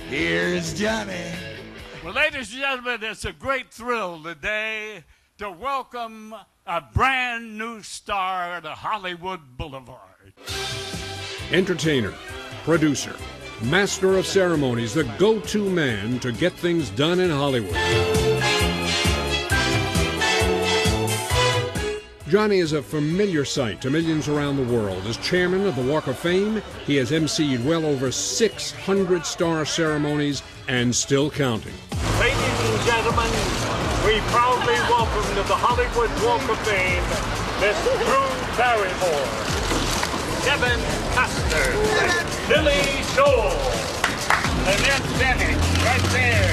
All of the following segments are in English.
Here's Johnny. Well, ladies and gentlemen, it's a great thrill today to welcome a brand new star to Hollywood Boulevard. Entertainer, producer, master of ceremonies, the go-to man to get things done in Hollywood. Johnny is a familiar sight to millions around the world. As chairman of the Walk of Fame, he has emceed well over 600 star ceremonies and still counting. Ladies and gentlemen, we proudly welcome to the Hollywood Walk of Fame Miss Drew Barrymore, Kevin Costner, Billy Joel, Annette Bening, right there.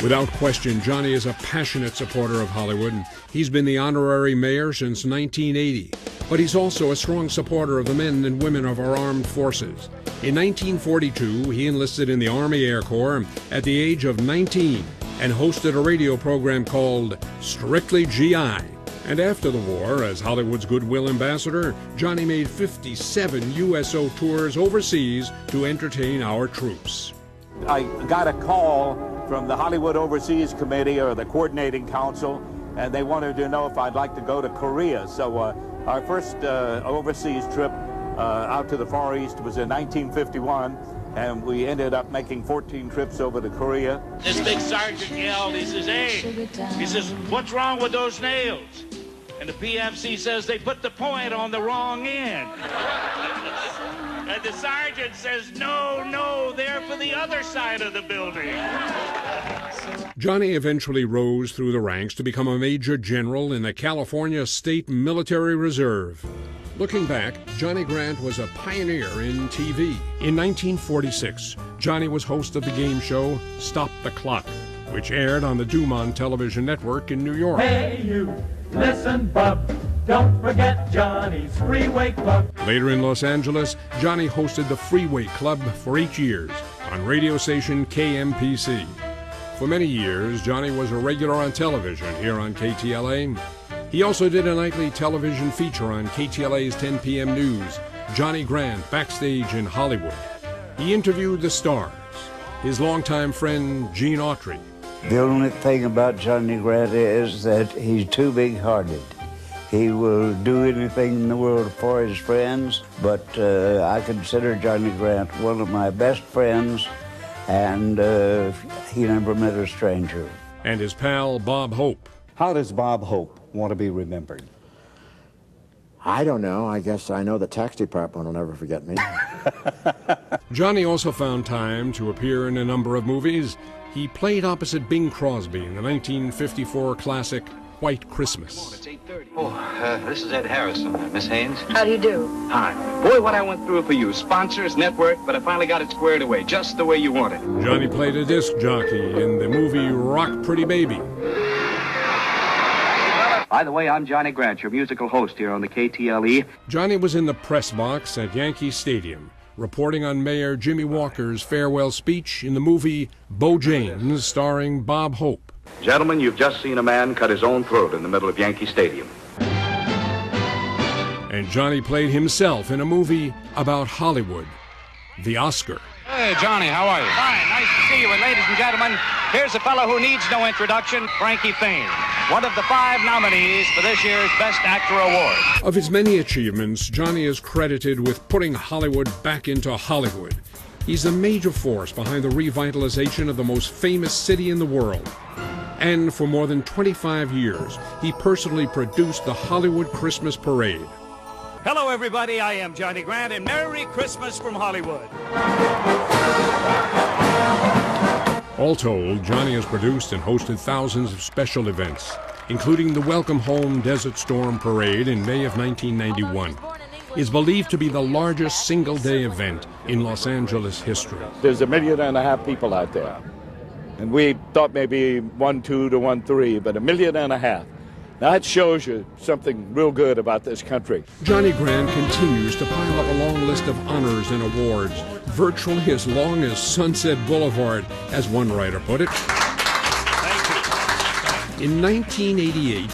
Without question, Johnny is a passionate supporter of Hollywood. He's been the honorary mayor since 1980, but he's also a strong supporter of the men and women of our armed forces. In 1942, he enlisted in the Army Air Corps at the age of 19 and hosted a radio program called Strictly GI. And after the war, as Hollywood's Goodwill Ambassador, Johnny made 57 U.S.O. tours overseas to entertain our troops. I got a call from the Hollywood Overseas Committee or the Coordinating Council, and they wanted to know if I'd like to go to Korea. So our first overseas trip out to the Far East was in 1951, and we ended up making 14 trips over to Korea. This big sergeant yelled, he says, "Hey," he says, "what's wrong with those nails?" And the PFC says, "They put the point on the wrong end." And the sergeant says, no, they're for the other side of the building. Johnny eventually rose through the ranks to become a major general in the California State Military Reserve. Looking back, Johnny Grant was a pioneer in TV. In 1946, Johnny was host of the game show Stop the Clock, which aired on the Dumont Television Network in New York. Hey you, listen bub, don't forget Johnny's Freeway Club. Later in Los Angeles, Johnny hosted the Freeway Club for 8 years on radio station KMPC. For many years, Johnny was a regular on television here on KTLA. He also did a nightly television feature on KTLA's 10 p.m. news, Johnny Grant Backstage in Hollywood. He interviewed the stars, his longtime friend Gene Autry. The only thing about Johnny Grant is that he's too big-hearted. He will do anything in the world for his friends, but I consider Johnny Grant one of my best friends, and he never met a stranger. And his pal Bob Hope. How does Bob Hope want to be remembered? I don't know. I guess I know the tax department will never forget me. Johnny also found time to appear in a number of movies. He played opposite Bing Crosby in the 1954 classic White Christmas. This is Ed Harrison. Miss Haynes? How do you do? Hi. Boy, what I went through for you. Sponsors, network, but I finally got it squared away, just the way you want it. Johnny played a disc jockey in the movie Rock Pretty Baby. By the way, I'm Johnny Grant, your musical host here on the KTLE. Johnny was in the press box at Yankee Stadium, reporting on Mayor Jimmy Walker's farewell speech in the movie Bo James, starring Bob Hope. Gentlemen, you've just seen a man cut his own throat in the middle of Yankee Stadium. And Johnny played himself in a movie about Hollywood, The Oscar. Hey, Johnny, how are you? Fine, nice to see you. And ladies and gentlemen, here's a fellow who needs no introduction, Frankie Fane, one of the 5 nominees for this year's Best Actor Award. Of his many achievements, Johnny is credited with putting Hollywood back into Hollywood. He's the major force behind the revitalization of the most famous city in the world. And for more than 25 years, he personally produced the Hollywood Christmas Parade. Hello, everybody. I am Johnny Grant, and Merry Christmas from Hollywood. All told, Johnny has produced and hosted thousands of special events, including the Welcome Home Desert Storm Parade in May of 1991. Is believed to be the largest single-day event in Los Angeles history. There's 1.5 million people out there, and we thought maybe 1.2 to 1.3, but 1.5 million. Now that shows you something real good about this country. Johnny Grant continues to pile up a long list of honors and awards, virtually as long as Sunset Boulevard, as one writer put it. Thank you. In 1988,